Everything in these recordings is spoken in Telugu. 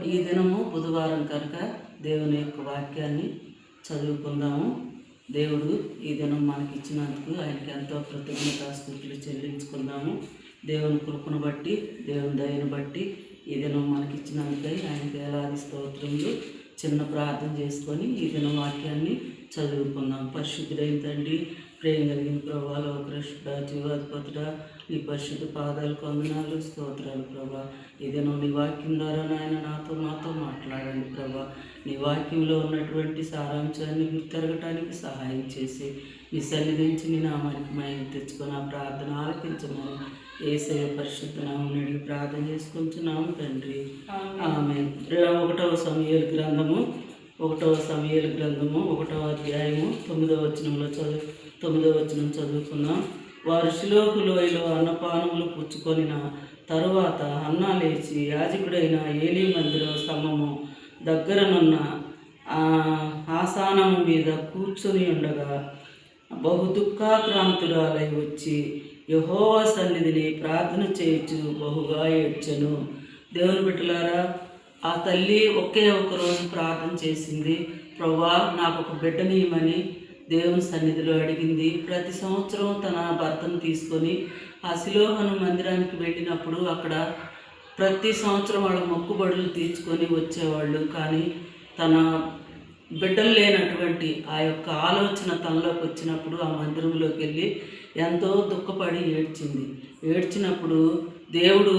ఈ దినము బుధవారం కనుక దేవుని యొక్క వాక్యాన్ని చదువుకుందాము. దేవుడు ఈ దినం మనకిచ్చినందుకు ఆయనకి ఎంతో కృతజ్ఞతాస్తుతులు చెల్లించుకుందాము. దేవుని కృపను బట్టి, దేవుని దయను బట్టి ఈ దినం మనకిచ్చినందుకై ఆయనకి వేలాది స్తోత్రములు. చిన్న ప్రార్థన చేసుకొని ఈ దినం వాక్యాన్ని చదువుకుందాం. పరిశుద్ధుడైన తండ్రి, ప్రేమ కలిగిన ప్రభా, లోకరక్షకుడా, జీవాధిపతుడా, నీ పరిశుద్ధ పాదాలకు వందనాలు, స్తోత్రాలు ప్రభా. ఈ దినం నీ వాక్యం ద్వారా నాయన మాతో మాట్లాడండి ప్రభా. నీ వాక్యంలో ఉన్నటువంటి సారాంశాన్ని గుర్తెరగటానికి సహాయం చేసి నీ సన్నిధించి నీ నామానికి మహిమ తెచ్చుకొని ఆ ప్రార్థన ఆలకించమని యేసయ్య పరిశుద్ధ నామమున అడిగి ప్రార్థన చేసుకుంటున్నాము తండ్రి, ఆమేన్. 1వ సమూయేలు గ్రంథము 1వ అధ్యాయము 9వ వచనం చదువుకుందాం. వారు షిలోహు లోయలో అన్నపానములు పుచ్చుకొనిన తరువాత హన్నా లేచి యాజకుడైన ఏలీ మందిరం స్తంభము దగ్గరనున్న ఆసనము మీద కూర్చొని ఉండగా బహు దుఃఖాక్రాంతురాలై వచ్చి యెహోవా సన్నిధిని ప్రార్థన చేయుచు బహుగా ఏడ్చెను. దేవుని బిడ్డలారా, ఆ తల్లి ఒకే ఒక రోజు ప్రార్థన చేసింది. ప్రభువా, నాకు ఒక బిడ్డనియమని దేవుని సన్నిధిలో అడిగింది. ప్రతి సంవత్సరం తన భర్తను తీసుకొని ఆ షిలోహు మందిరానికి వెళ్ళినప్పుడు అక్కడ ప్రతి సంవత్సరం వాళ్ళ మొక్కుబడులు తీర్చుకొని వచ్చేవాళ్ళు. కానీ తన బిడ్డలు లేనటువంటి ఆ యొక్క ఆలోచన తనలోకి వచ్చినప్పుడు ఆ మందిరంలోకి వెళ్ళి ఎంతో దుఃఖపడి ఏడ్చినప్పుడు దేవుడు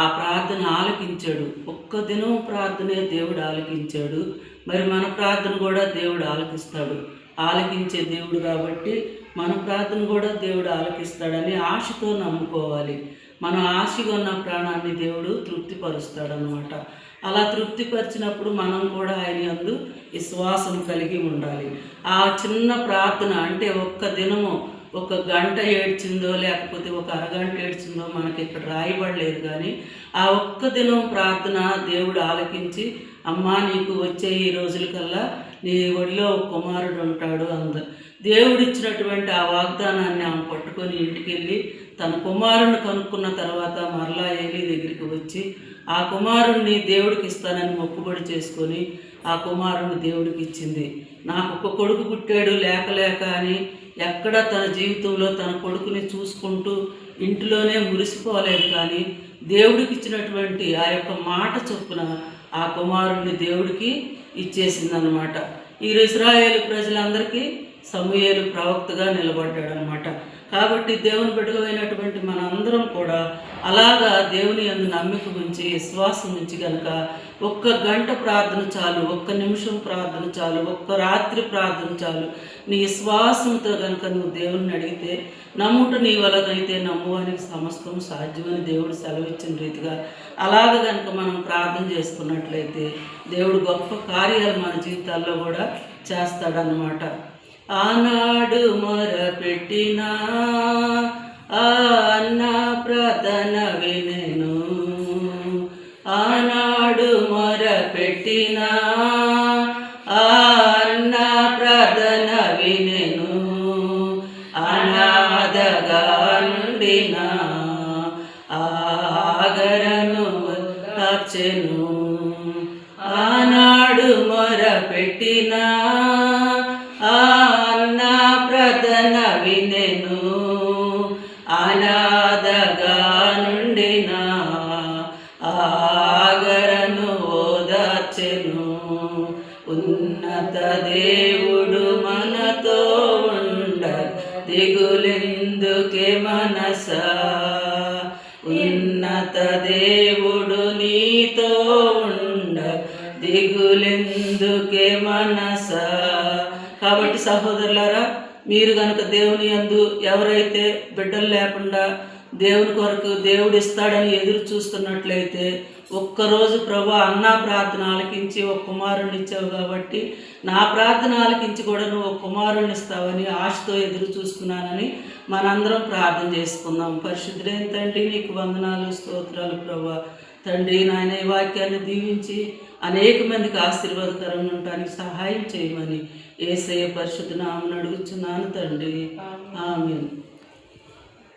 ఆ ప్రార్థన ఆలకించాడు. ఒక్క దినం ప్రార్థనే దేవుడు ఆలకించాడు. మరి మన ప్రార్థన కూడా దేవుడు ఆలకించే దేవుడు కాబట్టి మన ప్రార్థన కూడా దేవుడు ఆలకిస్తాడని ఆశతో నమ్ముకోవాలి. మన ఆశగా ఉన్న ప్రాణాన్ని దేవుడు తృప్తిపరుస్తాడనమాట. అలా తృప్తిపరిచినప్పుడు మనం కూడా ఆయన యందు విశ్వాసం కలిగి ఉండాలి. ఆ చిన్న ప్రార్థన అంటే ఒక్క దినము ఒక గంట ఏడ్చిందో లేకపోతే ఒక అరగంట ఏడ్చిందో మనకి ఇక్కడ రాయబడలేదు. కానీ ఆ ఒక్క దినం ప్రార్థన దేవుడు ఆలకించి, అమ్మా నీకు వచ్చే ఈ రోజులకల్లా నీ ఒడిలో కుమారుడు ఉంటాడు దేవుడిచ్చినటువంటి ఆ వాగ్దానాన్ని ఆమె పట్టుకొని ఇంటికి వెళ్ళి తన కుమారుణ్ణి కనుక్కున్న తర్వాత మరలా ఏలీ దగ్గరికి వచ్చి ఆ కుమారుణ్ణి దేవుడికి ఇస్తానని మొక్కుబడి చేసుకొని ఆ కుమారుణ్ణి దేవుడికి ఇచ్చింది. నాకు ఒక కొడుకు పుట్టాడు లేక అని ఎక్కడ తన జీవితంలో తన కొడుకుని చూసుకుంటూ ఇంటిలోనే మురిసిపోలేదు. కానీ దేవుడికి ఇచ్చినటువంటి ఆ యొక్క మాట చొప్పున ఆ కుమారుణ్ణి దేవుడికి ఇచ్చేసిందనమాట. ఈ ఇశ్రాయేలు ప్రజలందరికీ సమూయేలు ప్రవక్తగా నిలబడ్డాడనమాట. కాబట్టి దేవుని బిడ్డలు అయినటువంటి మనందరం కూడా అలాగా దేవుని యందు నమ్మిక ఉంచి విశ్వాసం ఉంచి కనుక ఒక్క గంట ప్రార్థన చాలు, ఒక్క నిమిషం ప్రార్థన చాలు, ఒక్క రాత్రి ప్రార్థన చాలు. నీ విశ్వాసంతో కనుక నువ్వు దేవుని అడిగితే నమ్ముట నీ వలనైతే నమ్మువానికి సమస్తం సాధ్యమని దేవుడు సెలవిచ్చిన రీతిగా అలాగ కనుక మనం ప్రార్థన చేసుకున్నట్లయితే దేవుడు గొప్ప కార్యాలు మన జీవితాల్లో కూడా చేస్తాడన్నమాట. ఆనాడు మొరపెట్టినా అన్న ప్రార్థన వినెను, ఆనాడు మొరపెట్టినా అన్న ప్రార్థన వినెను, అనాథగా నుండిన ఆగరను దాచెను. ఆనాడు మొరపెట్టినా ప్రార్థన వినెను, అనాథగా నుండిన ఆగరను ఓదార్చెను. ఉన్నత దేవుడు మనతో ఉండ దిగులెందుకే మనసా, ఉన్నత దేవుడు నీతో ఉండ దిగులెందుకే మనసా. కాబట్టి సహోదరులారా, మీరు కనుక దేవుని యందు ఎవరైతే బిడ్డలు లేకుండా దేవుని కొరకు దేవుడు ఇస్తాడని ఎదురు చూస్తున్నట్లయితే ఒక్కరోజు ప్రభా అన్నా ప్రార్థన ఆలకించి ఒక కుమారుణ్ణి ఇచ్చావు కాబట్టి నా ప్రార్థన ఆలకించి కూడా నువ్వు ఒక కుమారుణ్ణి ఇస్తావని ఆశతో ఎదురు చూసుకున్నానని మనందరం ప్రార్థన చేసుకుందాం. పరిశుద్ధుడైన తండ్రి, నీకు వందనాలు, స్తోత్రాలు ప్రభా. తండ్రి నాయన, ఈ వాక్యాన్ని దీవించి అనేక మందికి ఆశీర్వాదకరంగా ఉండటానికి సహాయం చేయమని యేసయ్య పరిశుద్ధ నామమున అడుగుచున్నాను తండ్రి, ఆమేన్.